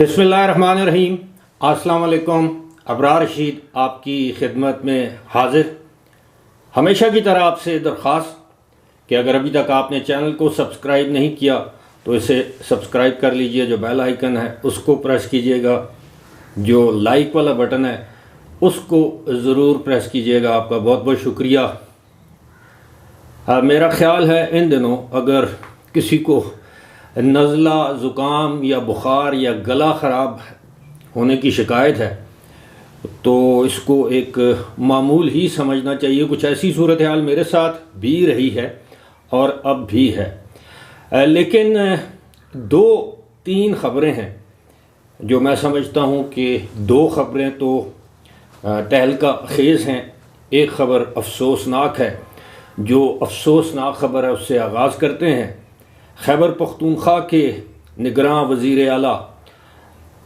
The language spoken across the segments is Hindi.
बिस्मिल्लाहिर्रहमानिर्रहीम। अस्सलाम वालेकुम। अबरार रशीद आपकी खिदमत में हाजिर। हमेशा की तरह आपसे दरख्वास्त कि अगर अभी तक आपने चैनल को सब्सक्राइब नहीं किया तो इसे सब्सक्राइब कर लीजिए। जो बेल आइकन है उसको प्रेस कीजिएगा। जो लाइक वाला बटन है उसको ज़रूर प्रेस कीजिएगा। आपका बहुत बहुत शुक्रिया। मेरा ख्याल है इन दिनों अगर किसी को नज़ला, ज़ुकाम या बुखार या गला ख़राब होने की शिकायत है तो इसको एक मामूल ही समझना चाहिए। कुछ ऐसी सूरत हाल मेरे साथ भी रही है और अब भी है। लेकिन दो तीन ख़बरें हैं जो मैं समझता हूँ कि दो ख़बरें तो तहलका खेज़ हैं। एक ख़बर अफसोसनाक है। जो अफसोसनाक ख़बर है उससे आगाज़ करते हैं। खैबर पख्तूनख्वा के निगरां वज़ीर आला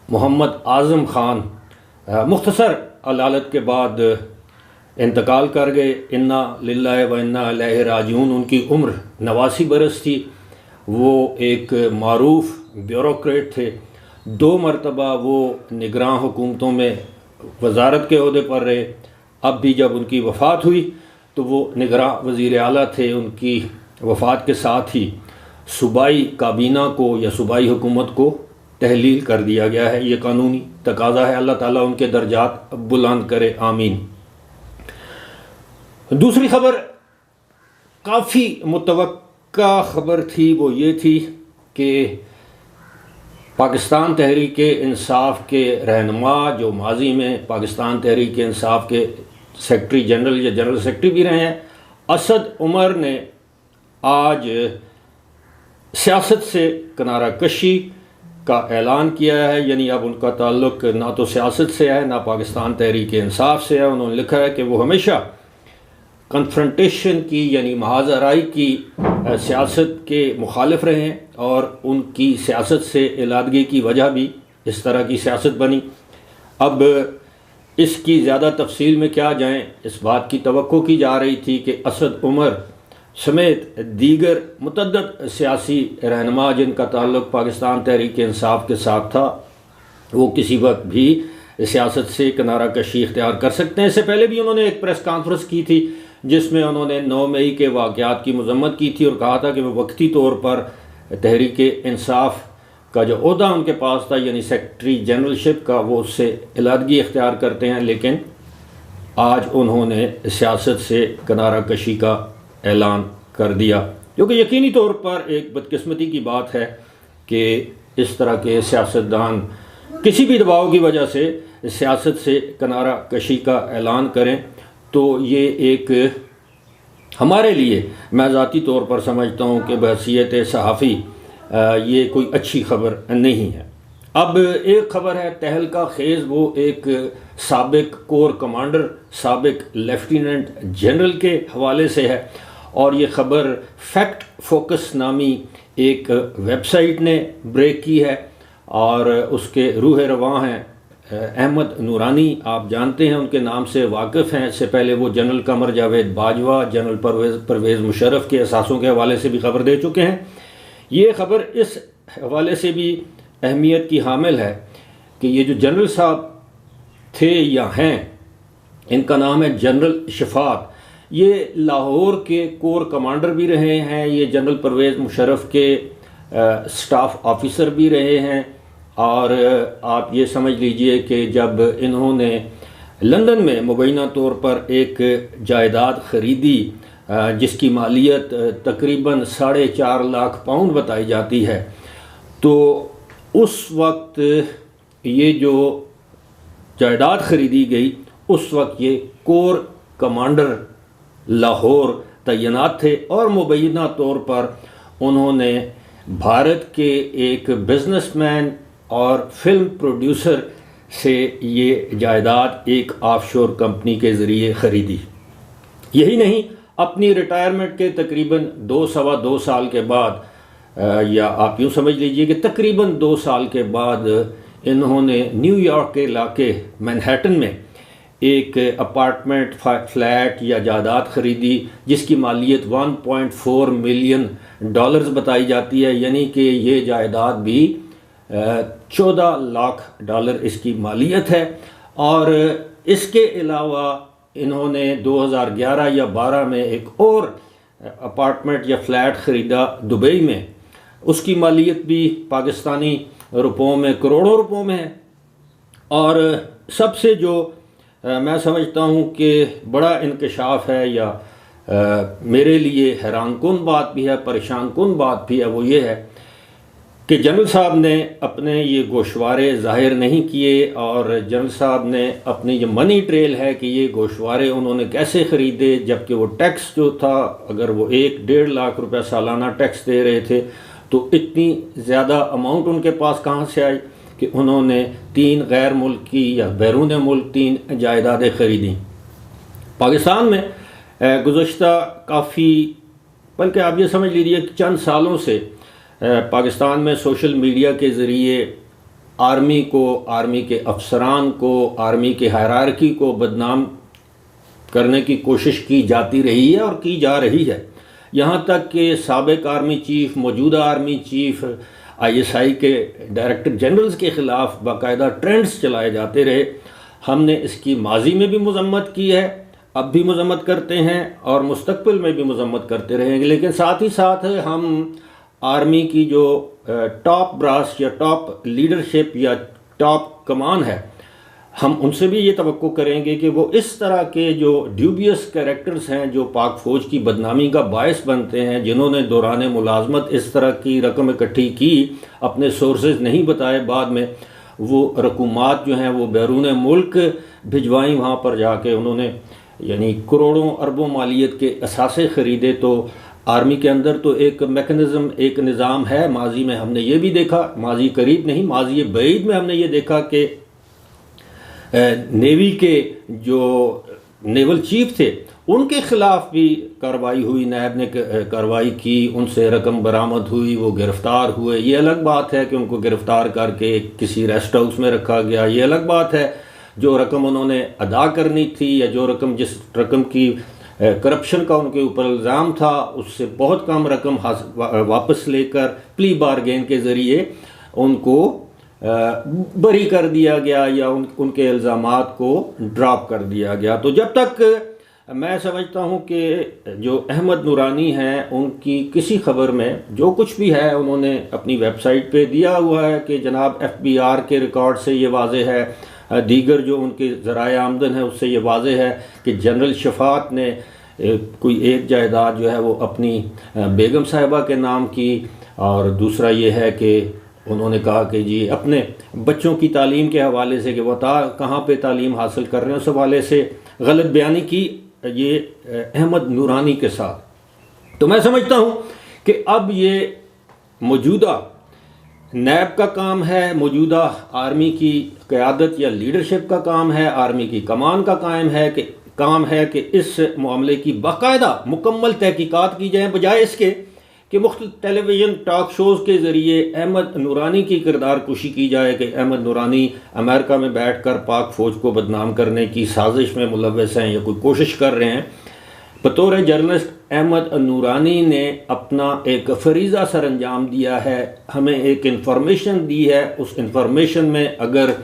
मोहम्मद आज़म ख़ान मुख्तसर अदालत के बाद इंतकाल कर गए। इन्ना लिल्लाहि व इन्ना इलैहि राजिऊन। उनकी उम्र 89 बरस थी। वो एक मारूफ ब्यूरोक्रेट थे। 2 मरतबा वो निगरां हुकूमतों में वजारत के ओहदे पर रहे। अब भी जब उनकी वफ़ात हुई तो वो निगरां वज़ीर आला थे। उनकी वफ़ात के साथ ही सूबाई काबीना को या सूबाई हुकूमत को तहलील कर दिया गया है। ये कानूनी तकाज़ा है। अल्लाह ताला उनके दर्जात बुलंद करे, आमीन। दूसरी खबर काफ़ी मुतवक्का खबर थी। वो ये थी कि पाकिस्तान तहरीक इंसाफ के रहनुमा जो माजी में पाकिस्तान तहरीक इंसाफ के सेक्रेटरी जनरल या जनरल सेक्रेटरी भी रहे हैं, असद उमर ने आज सियासत से किनारा कशी का ऐलान किया है। यानी अब उनका ताल्लुक़ ना तो सियासत से है ना पाकिस्तान तहरीक इंसाफ से है। उन्होंने लिखा है कि वो हमेशा कन्फ्रंटेशन की यानी महाज़राई की सियासत के मुखालिफ रहे हैं और उनकी सियासत से इलादगी की वजह भी इस तरह की सियासत बनी। अब इसकी ज़्यादा तफसील में क्या जाएं, इस बात की तवक्को की जा रही थी कि असद उमर समेत दीगर मुतअद्दिद सियासी रहनुमा जिनका ताल्लुक़ पाकिस्तान तहरीक इंसाफ के साथ था वो किसी वक्त भी सियासत से किनारा कशी इख्तियार कर सकते हैं। इससे पहले भी उन्होंने एक प्रेस कॉन्फ्रेंस की थी जिसमें उन्होंने 9 मई के वाक़यात की मज़म्मत की थी और कहा था कि वो वक्ती तौर पर तहरीक इंसाफ का जो ओहदा उनके पास था यानी सेक्रेटरी जनरलशिप का वो उससे इलादगी इख्तियार करते हैं। लेकिन आज उन्होंने सियासत से किनारा कशी का ऐलान कर दिया, जो कि यकीनी तौर पर एक बदकिस्मती की बात है कि इस तरह के सियासतदान किसी भी दबाव की वजह से सियासत से किनारा कशी का ऐलान करें। तो ये एक हमारे लिए मैं ज़ाती तौर पर समझता हूँ कि बहसीयत सहाफ़ी ये कोई अच्छी खबर नहीं है। अब एक ख़बर है तहलका खेज़। वो एक साबिक कोर कमांडर, साबिक लेफ्टिनेंट जनरल के हवाले से है और ये ख़बर फैक्ट फोकस नामी एक वेबसाइट ने ब्रेक की है और उसके रूह रवां हैं अहमद नूरानी। आप जानते हैं, उनके नाम से वाकिफ़ हैं। इससे पहले वो जनरल कमर जावेद बाजवा, जनरल परवेज़ मुशर्रफ के एहसासों के हवाले से भी ख़बर दे चुके हैं। ये ख़बर इस हवाले से भी अहमियत की हामिल है कि ये जो जनरल साहब थे या हैं, इनका नाम है जनरल शफात। ये लाहौर के कोर कमांडर भी रहे हैं। ये जनरल परवेज़ मुशर्रफ के स्टाफ ऑफिसर भी रहे हैं और आप ये समझ लीजिए कि जब इन्होंने लंदन में मुबैना तौर पर एक जायदाद ख़रीदी जिसकी मालियत तकरीबन 4.5 लाख पाउंड बताई जाती है, तो उस वक्त ये जो जायदाद ख़रीदी गई उस वक्त ये कोर कमांडर लाहौर तैनात थे और मुबैना तौर पर उन्होंने भारत के एक बिजनेसमैन और फिल्म प्रोड्यूसर से ये जायदाद एक ऑफशोर कंपनी के ज़रिए ख़रीदी। यही नहीं, अपनी रिटायरमेंट के तकरीबन 2-2.25 साल के बाद या आप यूँ समझ लीजिए कि तकरीबन 2 साल के बाद इन्होंने न्यूयॉर्क के इलाके मैनहट्टन में एक अपार्टमेंट फ्लैट या जायदाद ख़रीदी जिसकी मालियत $1.4 मिलियन बताई जाती है। यानी कि ये जायदाद भी 14 लाख डॉलर इसकी मालियत है। और इसके अलावा इन्होंने 2011 या 12 में एक और अपार्टमेंट या फ्लैट ख़रीदा दुबई में, उसकी मालियत भी पाकिस्तानी रुपयों में करोड़ों रुपयों में है। और सबसे जो मैं समझता हूँ कि बड़ा इंकशाफ है या मेरे लिए हैरानकुन बात भी है, परेशान कुन बात भी है, वो ये है कि जनरल साहब ने अपने ये गोशवारे ज़ाहिर नहीं किए। और जनरल साहब ने अपनी ये मनी ट्रेल है कि ये गोशवारे उन्होंने कैसे ख़रीदे, जबकि वो टैक्स जो था, अगर वो 1-1.5 लाख रुपया सालाना टैक्स दे रहे थे तो इतनी ज़्यादा अमाउंट उनके पास कहाँ से आई कि उन्होंने 3 गैर मुल्की या बैरून मुल्क 3 जायदादें ख़रीदी। पाकिस्तान में गुज़श्ता काफ़ी, बल्कि आप ये समझ लीजिए कि चंद सालों से पाकिस्तान में सोशल मीडिया के ज़रिए आर्मी को, आर्मी के अफसरान को, आर्मी के हायरार्की को बदनाम करने की कोशिश की जाती रही है और की जा रही है। यहाँ तक कि साबिक आर्मी चीफ, मौजूदा आर्मी चीफ, ISI के डायरेक्टर जनरल्स के ख़िलाफ़ बाकायदा ट्रेंड्स चलाए जाते रहे। हमने इसकी माजी में भी मज़म्मत की है, अब भी मज़म्मत करते हैं और मुस्तक़बिल में भी मज़म्मत करते रहेंगे। लेकिन साथ ही साथ हम आर्मी की जो टॉप ब्रास या टॉप लीडरशिप या टॉप कमान है, हम उनसे भी ये तवक्को करेंगे कि वो इस तरह के जो ड्यूबियस कैरेक्टर्स हैं, जो पाक फ़ौज की बदनामी का बायस बनते हैं, जिन्होंने दौरान मुलाजमत इस तरह की रकम इकट्ठी की, अपने सोर्सेज नहीं बताए, बाद में वो रकूमात जो हैं वो बैरून मुल्क भिजवाई, वहाँ पर जाके उन्होंने यानी करोड़ों अरबों मालियत के असासे ख़रीदे। तो आर्मी के अंदर तो एक मैकेनिज़्म, एक निज़ाम है। माजी में हमने ये भी देखा, माजी करीब नहीं, माजी बईद में हमने ये देखा कि नेवी के जो नेवल चीफ थे उनके ख़िलाफ़ भी कार्रवाई हुई, नैब ने कार्रवाई की, उनसे रकम बरामद हुई, वो गिरफ़्तार हुए। ये अलग बात है कि उनको गिरफ़्तार करके किसी रेस्ट हाउस में रखा गया। ये अलग बात है जो रकम उन्होंने अदा करनी थी या जो रकम, जिस रकम की करप्शन का उनके ऊपर इल्ज़ाम था, उससे बहुत कम रकम वापस लेकर प्ली बारगेन के ज़रिए उनको बरी कर दिया गया या उनके इल्ज़ामात को ड्रॉप कर दिया गया। तो जब तक मैं समझता हूँ कि जो अहमद नूरानी हैं, उनकी किसी खबर में जो कुछ भी है उन्होंने अपनी वेबसाइट पे दिया हुआ है कि जनाब FBR के रिकॉर्ड से ये वाज़ेह है, दीगर जो उनके ज़राए आमदन है उससे ये वाज़ेह है कि जनरल शफ़ात ने कोई एक जायदाद जो है वो अपनी बेगम साहिबा के नाम की, और दूसरा ये है कि उन्होंने कहा कि जी अपने बच्चों की तालीम के हवाले से कि वो कहाँ पे तालीम हासिल कर रहे हैं उस हवाले से गलत बयानी की ये अहमद नूरानी के साथ। तो मैं समझता हूँ कि अब ये मौजूदा नैब का काम है, मौजूदा आर्मी की क़यादत या लीडरशिप का काम है, आर्मी की कमान का काम है कि इस मामले की बाकायदा मुकम्मल तहकीकात की जाए, बजाय इसके कि मुख्तलिफ टेलीविज़न टॉक शोज़ के ज़रिए अहमद नूरानी की किरदार कुशी की जाए कि अहमद नूरानी अमेरिका में बैठकर पाक फ़ौज को बदनाम करने की साजिश में मुलव्वस हैं या कोई कोशिश कर रहे हैं। बतौर जर्नलिस्ट अहमद नूरानी ने अपना एक फरीज़ा सर अंजाम दिया है, हमें एक इन्फॉर्मेशन दी है। उस इन्फॉर्मेशन में अगर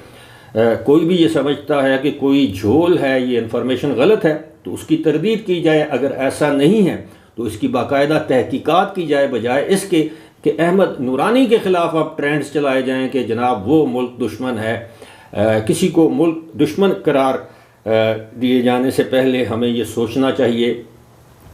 कोई भी ये समझता है कि कोई झोल है, ये इन्फॉर्मेशन गलत है, तो उसकी तरदीद की जाए। अगर ऐसा नहीं है तो इसकी बाकायदा तहकीकात की जाए, बजाय इसके कि अहमद नूरानी के ख़िलाफ़ अब ट्रेंड्स चलाए जाएं कि जनाब वो मुल्क दुश्मन है। किसी को मुल्क दुश्मन करार दिए जाने से पहले हमें ये सोचना चाहिए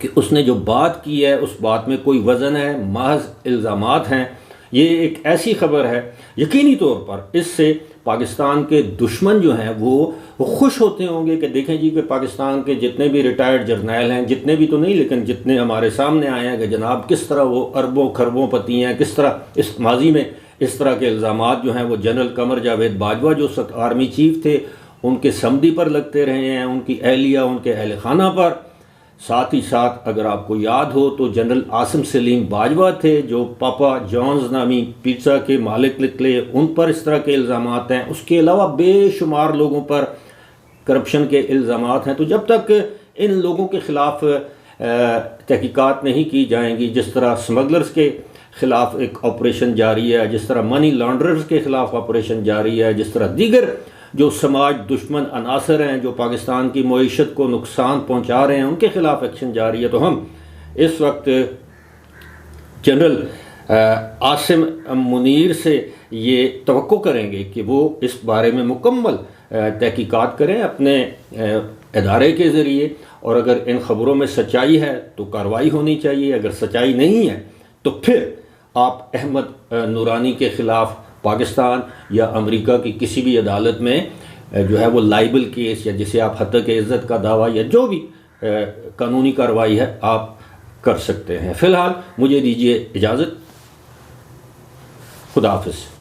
कि उसने जो बात की है उस बात में कोई वज़न है, महज इल्ज़ामात हैं। ये एक ऐसी खबर है यकीनी तौर पर इससे पाकिस्तान के दुश्मन जो हैं वो खुश होते होंगे कि देखें जी कि पाकिस्तान के जितने भी रिटायर्ड जर्नैल हैं, जितने भी तो नहीं लेकिन जितने हमारे सामने आए हैं कि जनाब किस तरह वो अरबों खरबों पति हैं, किस तरह इस माजी में इस तरह के इल्ज़ामात जो हैं वो जनरल कमर जावेद बाजवा जो आर्मी चीफ थे उनके समधी पर लगते रहे हैं, उनकी अहलिया, उनके अहल खाना पर। साथ ही साथ अगर आपको याद हो तो जनरल आसिम सलीम बाजवा थे जो पापा जॉन्स नामी पिज़्ज़ा के मालिक निकले, उन पर इस तरह के इल्ज़ामात हैं। उसके अलावा बेशुमार लोगों पर करप्शन के इल्ज़ामात हैं। तो जब तक इन लोगों के ख़िलाफ़ तहकीकात नहीं की जाएंगी, जिस तरह स्मगलर्स के ख़िलाफ़ एक ऑपरेशन जारी है, जिस तरह मनी लॉन्ड्रर्स के ख़िलाफ़ ऑपरेशन जारी है, जिस तरह दीगर जो समाज दुश्मन अनासर हैं जो पाकिस्तान की मईशत को नुकसान पहुँचा रहे हैं उनके ख़िलाफ़ एक्शन जारी है। तो हम इस वक्त जनरल आसिम मुनीर से ये तवक्को करेंगे कि वो इस बारे में मुकम्मल तहकीकात करें अपने इदारे के ज़रिए, और अगर इन ख़बरों में सच्चाई है तो कार्रवाई होनी चाहिए, अगर सच्चाई नहीं है तो फिर आप अहमद नूरानी के ख़िलाफ़ पाकिस्तान या अमेरिका की किसी भी अदालत में जो है वो लाइबल केस या जिसे आप हत्या इज़्ज़त का दावा या जो भी कानूनी कार्रवाई है आप कर सकते हैं। फ़िलहाल मुझे दीजिए इजाज़त। खुदा हाफ़िज़।